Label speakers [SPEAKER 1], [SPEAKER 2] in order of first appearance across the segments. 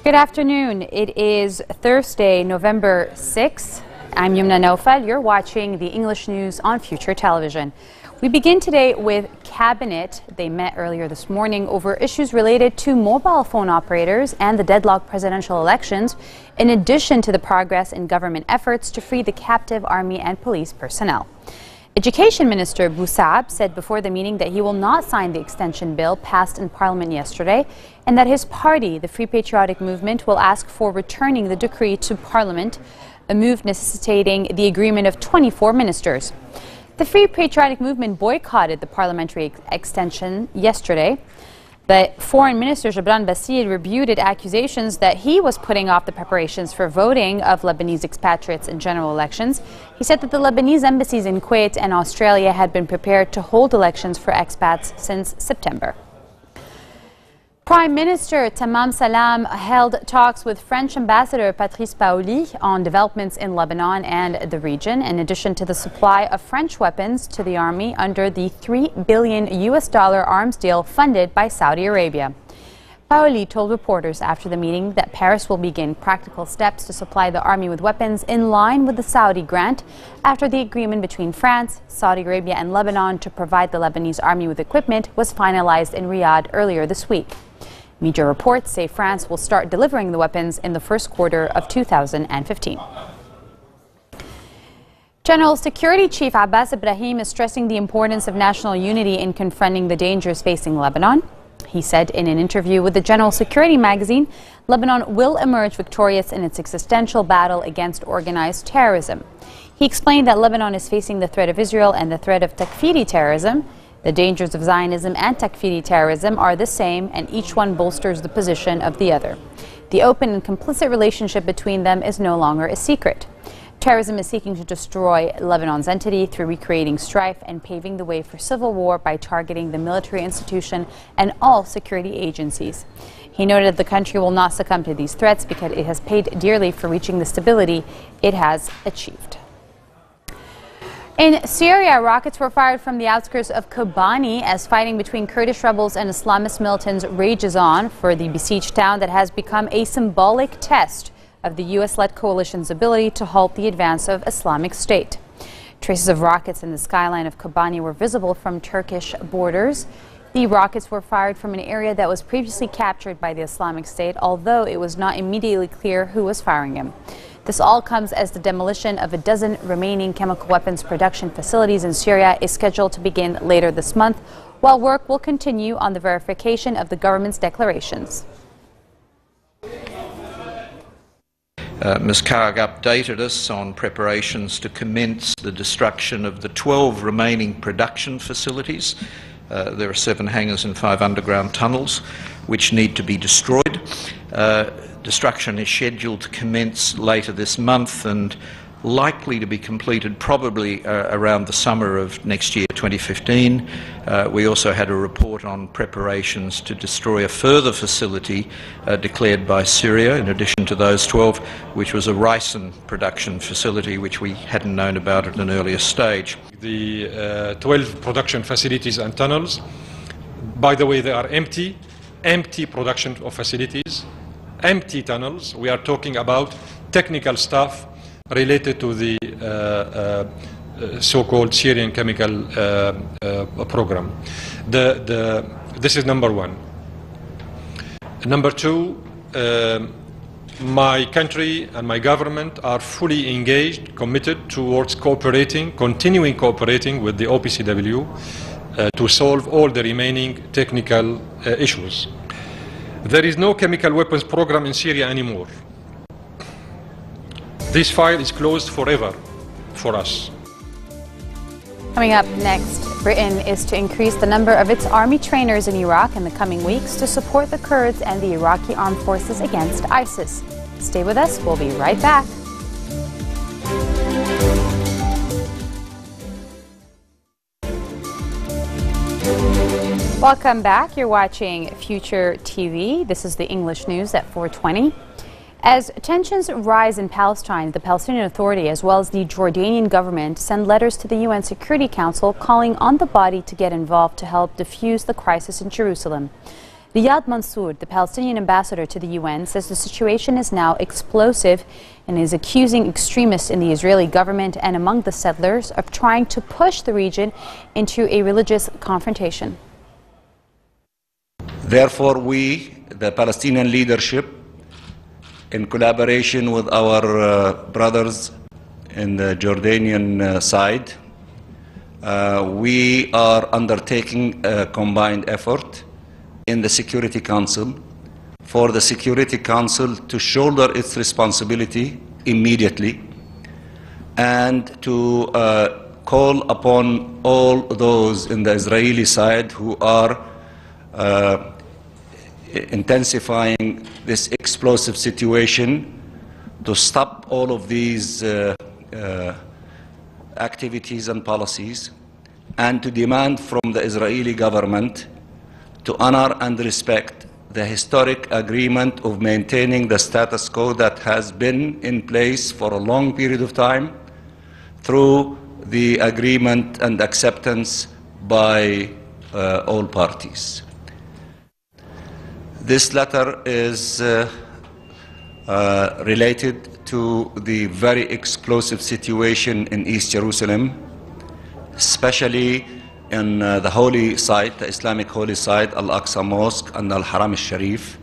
[SPEAKER 1] Good afternoon. It is Thursday, November 6th. I'm Yumna Naufal. You're watching the English news on Future Television. We begin today with Cabinet. They met earlier this morning over issues related to mobile phone operators and the deadlocked presidential elections, in addition to the progress in government efforts to free the captive army and police personnel. Education Minister Boussab said before the meeting that he will not sign the extension bill passed in Parliament yesterday, and that his party, the Free Patriotic Movement, will ask for returning the decree to Parliament, a move necessitating the agreement of 24 ministers. The Free Patriotic Movement boycotted the parliamentary extension yesterday. But Foreign Minister Jabran Bassil rebutted accusations that he was putting off the preparations for voting of Lebanese expatriates in general elections. He said that the Lebanese embassies in Kuwait and Australia had been prepared to hold elections for expats since September. Prime Minister Tamam Salam held talks with French Ambassador Patrice Paoli on developments in Lebanon and the region, in addition to the supply of French weapons to the army under the $3 billion arms deal funded by Saudi Arabia. Paoli told reporters after the meeting that Paris will begin practical steps to supply the army with weapons in line with the Saudi grant after the agreement between France, Saudi Arabia and Lebanon to provide the Lebanese army with equipment was finalized in Riyadh earlier this week. Media reports say France will start delivering the weapons in the first quarter of 2015. General Security Chief Abbas Ibrahim is stressing the importance of national unity in confronting the dangers facing Lebanon. He said in an interview with the General Security magazine, Lebanon will emerge victorious in its existential battle against organized terrorism. He explained that Lebanon is facing the threat of Israel and the threat of Takfiri terrorism. The dangers of Zionism and Takfiri terrorism are the same, and each one bolsters the position of the other. The open and complicit relationship between them is no longer a secret. Terrorism is seeking to destroy Lebanon's entity through recreating strife and paving the way for civil war by targeting the military institution and all security agencies. He noted that the country will not succumb to these threats because it has paid dearly for reaching the stability it has achieved. In Syria, rockets were fired from the outskirts of Kobani as fighting between Kurdish rebels and Islamist militants rages on for the besieged town that has become a symbolic test of the U.S.-led coalition's ability to halt the advance of Islamic State. Traces of rockets in the skyline of Kobani were visible from Turkish borders. The rockets were fired from an area that was previously captured by the Islamic State, although it was not immediately clear who was firing them. This all comes as the demolition of a dozen remaining chemical weapons production facilities in Syria is scheduled to begin later this month, while work will continue on the verification of the government's declarations.
[SPEAKER 2] Ms. Karg updated us on preparations to commence the destruction of the 12 remaining production facilities. There are 7 hangars and 5 underground tunnels which need to be destroyed. Destruction is scheduled to commence later this month and likely to be completed probably around the summer of next year, 2015. We also had a report on preparations to destroy a further facility declared by Syria, in addition to those 12, which was a ricin production facility which we hadn't known about at an earlier stage.
[SPEAKER 3] The 12 production facilities and tunnels, by the way, they are empty production of facilities, empty tunnels. We are talking about technical stuff related to the so-called Syrian chemical program. This is number one. Number two, my country and my government are fully engaged, committed towards continuing cooperating with the OPCW to solve all the remaining technical issues. There is no chemical weapons program in Syria anymore. This file is closed forever for us.
[SPEAKER 1] Coming up next, Britain is to increase the number of its army trainers in Iraq in the coming weeks to support the Kurds and the Iraqi armed forces against ISIS. Stay with us, we'll be right back. Welcome back. You're watching Future TV. This is the English news at 4:20. As tensions rise in Palestine, the Palestinian Authority as well as the Jordanian government send letters to the UN Security Council calling on the body to get involved to help defuse the crisis in Jerusalem. Riyad Mansour, the Palestinian ambassador to the UN, says the situation is now explosive and is accusing extremists in the Israeli government and among the settlers of trying to push the region into a religious confrontation.
[SPEAKER 4] Therefore, we, the Palestinian leadership, in collaboration with our brothers in the Jordanian side, we are undertaking a combined effort in the Security Council for the Security Council to shoulder its responsibility immediately and to call upon all those in the Israeli side who are intensifying this explosive situation to stop all of these activities and policies, and to demand from the Israeli government to honor and respect the historic agreement of maintaining the status quo that has been in place for a long period of time through the agreement and acceptance by all parties. This letter is related to the very explosive situation in East Jerusalem, especially in the holy site, the Islamic holy site, Al-Aqsa Mosque and Al-Haram al-Sharif,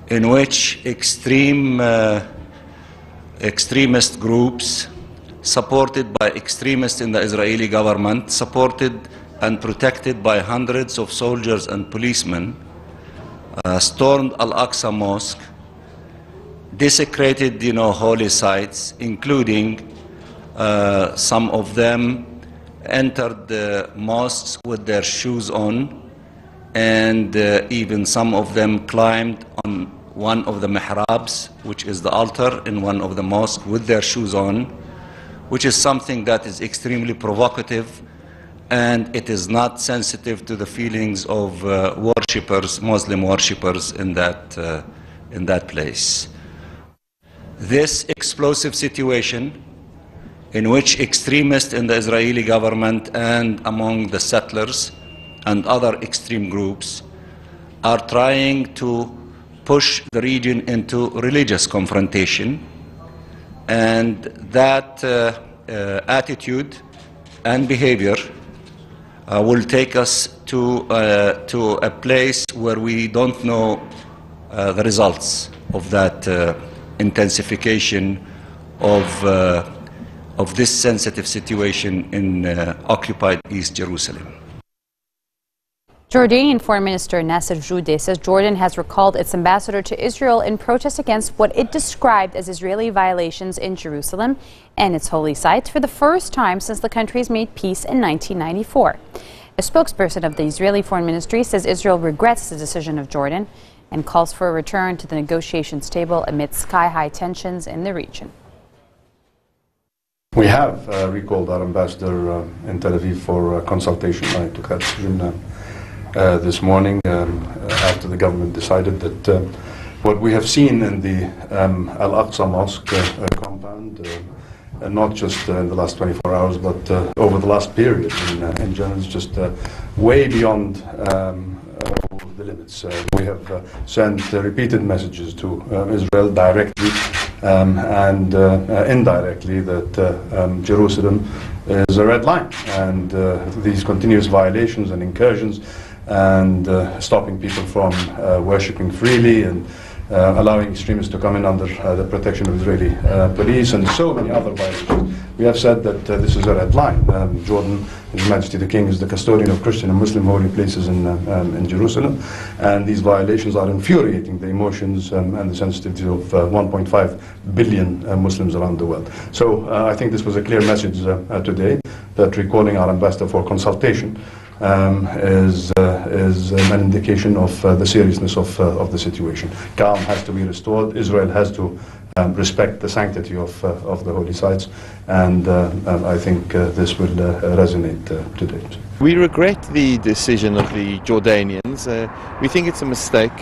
[SPEAKER 4] in which extremist groups supported by extremists in the Israeli government, supported and protected by hundreds of soldiers and policemen, stormed Al-Aqsa Mosque, desecrated, holy sites, including some of them entered the mosques with their shoes on, and even some of them climbed on one of the mihrabs, which is the altar in one of the mosques, with their shoes on, which is something that is extremely provocative, and it is not sensitive to the feelings of worshippers, Muslim worshippers in that place. This explosive situation, in which extremists in the Israeli government and among the settlers and other extreme groups are trying to push the region into religious confrontation, and that attitude and behavior will take us to a place where we don't know the results of that intensification of this sensitive situation in occupied East Jerusalem.
[SPEAKER 1] Jordanian Foreign Minister Nasser Joudeh says Jordan has recalled its ambassador to Israel in protest against what it described as Israeli violations in Jerusalem and its holy sites for the first time since the countries made peace in 1994. A spokesperson of the Israeli Foreign Ministry says Israel regrets the decision of Jordan and calls for a return to the negotiations table amid sky-high tensions in the region.
[SPEAKER 5] We have recalled our ambassador in Tel Aviv for consultation. I took that decision this morning after the government decided that what we have seen in the Al-Aqsa Mosque compound, not just in the last 24 hours, but over the last period in general, is just way beyond the limits. We have sent repeated messages to Israel directly and indirectly that Jerusalem is a red line, and these continuous violations and incursions and stopping people from worshipping freely and allowing extremists to come in under the protection of Israeli police and so many other violations. We have said that this is a red line. Jordan, His Majesty the King, is the custodian of Christian and Muslim holy places in Jerusalem, and these violations are infuriating the emotions and the sensitivity of 1.5 billion Muslims around the world. So I think this was a clear message today, that recalling our ambassador for consultation is an indication of the seriousness of the situation. Calm has to be restored. Israel has to respect the sanctity of the holy sites, and I think this will resonate today.
[SPEAKER 6] We regret the decision of the Jordanians. We think it's a mistake.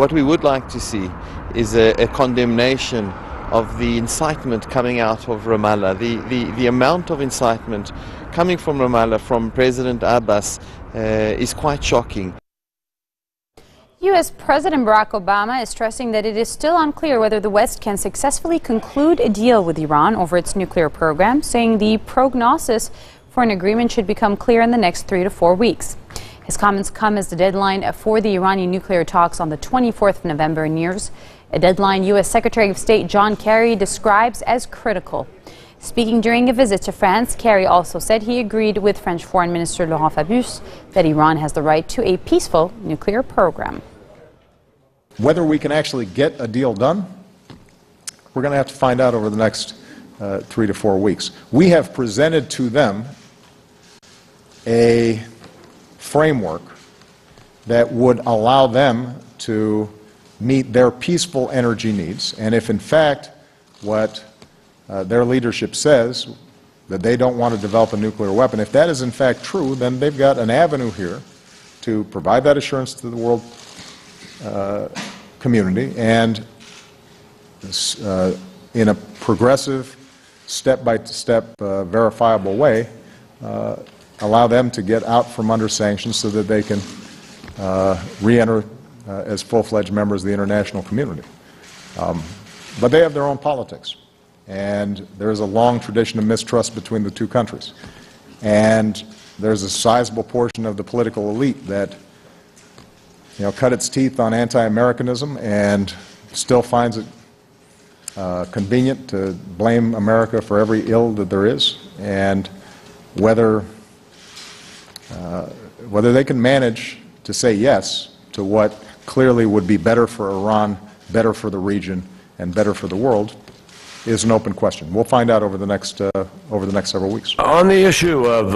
[SPEAKER 6] What we would like to see is a condemnation of the incitement coming out of Ramallah. The amount of incitement coming from Ramallah, from President Abbas, is quite shocking.
[SPEAKER 1] U.S. President Barack Obama is stressing that it is still unclear whether the West can successfully conclude a deal with Iran over its nuclear program, saying the prognosis for an agreement should become clear in the next 3 to 4 weeks. His comments come as the deadline for the Iranian nuclear talks on the 24th of November nears, a deadline U.S. Secretary of State John Kerry describes as critical. Speaking during a visit to France, Kerry also said he agreed with French Foreign Minister Laurent Fabius that Iran has the right to a peaceful nuclear program.
[SPEAKER 7] Whether we can actually get a deal done, we're going to have to find out over the next 3 to 4 weeks. We have presented to them a framework that would allow them to meet their peaceful energy needs, and if in fact what their leadership says, that they don't want to develop a nuclear weapon, if that is in fact true, then they've got an avenue here to provide that assurance to the world community and in a progressive, step-by-step, verifiable way, allow them to get out from under sanctions so that they can re-enter as full-fledged members of the international community. But they have their own politics, and there's a long tradition of mistrust between the two countries. And there's a sizable portion of the political elite that cut its teeth on anti-Americanism and still finds it convenient to blame America for every ill that there is, and whether they can manage to say yes to what clearly would be better for Iran, better for the region, and better for the world is an open question. We'll find out over the next several weeks.
[SPEAKER 8] On the issue of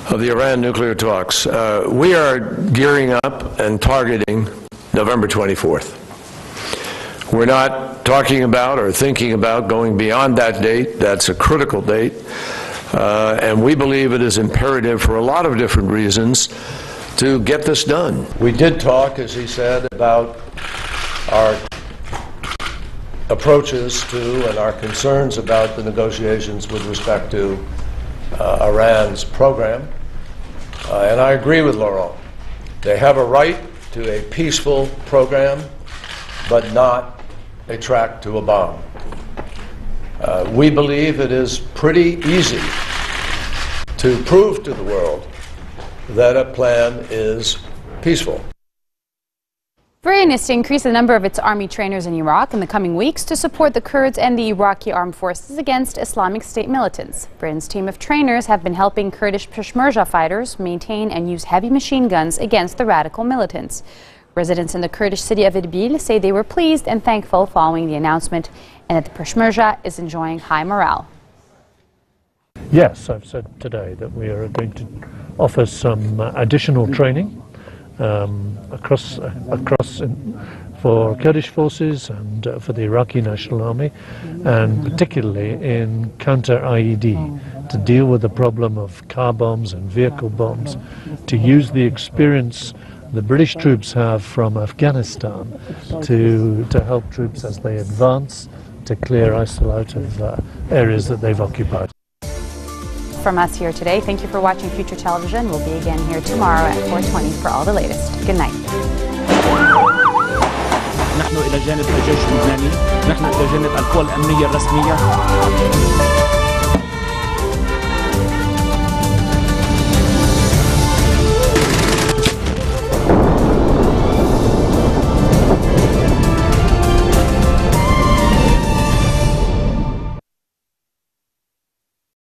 [SPEAKER 8] the Iran nuclear talks, we are gearing up and targeting November 24th. We're not talking about or thinking about going beyond that date. That's a critical date. And we believe it is imperative for a lot of different reasons to get this done. We did talk, as he said, about our approaches to and our concerns about the negotiations with respect to Iran's program. And I agree with Laurent. They have a right to a peaceful program, but not a track to a bomb. We believe it is pretty easy to prove to the world that a plan is peaceful.
[SPEAKER 1] Britain is to increase the number of its army trainers in Iraq in the coming weeks to support the Kurds and the Iraqi armed forces against Islamic State militants. Britain's team of trainers have been helping Kurdish Peshmerga fighters maintain and use heavy machine guns against the radical militants. Residents in the Kurdish city of Idlib say they were pleased and thankful following the announcement, and that the Peshmerga is enjoying high morale.
[SPEAKER 9] Yes, I've said today that we are going to offer some additional training for Kurdish forces and for the Iraqi National Army, and particularly in counter-IED, to deal with the problem of car bombs and vehicle bombs, to use the experience the British troops have from Afghanistan to help troops as they advance to clear ISIL out of areas that they've occupied.
[SPEAKER 1] From us here today, thank you for watching Future Television. We'll be again here tomorrow at 4:20 for all the latest. Good night.
[SPEAKER 10] نحن إلى جانب الجيش اللبناني، نحن إلى جانب القوى الأمنية الرسمية.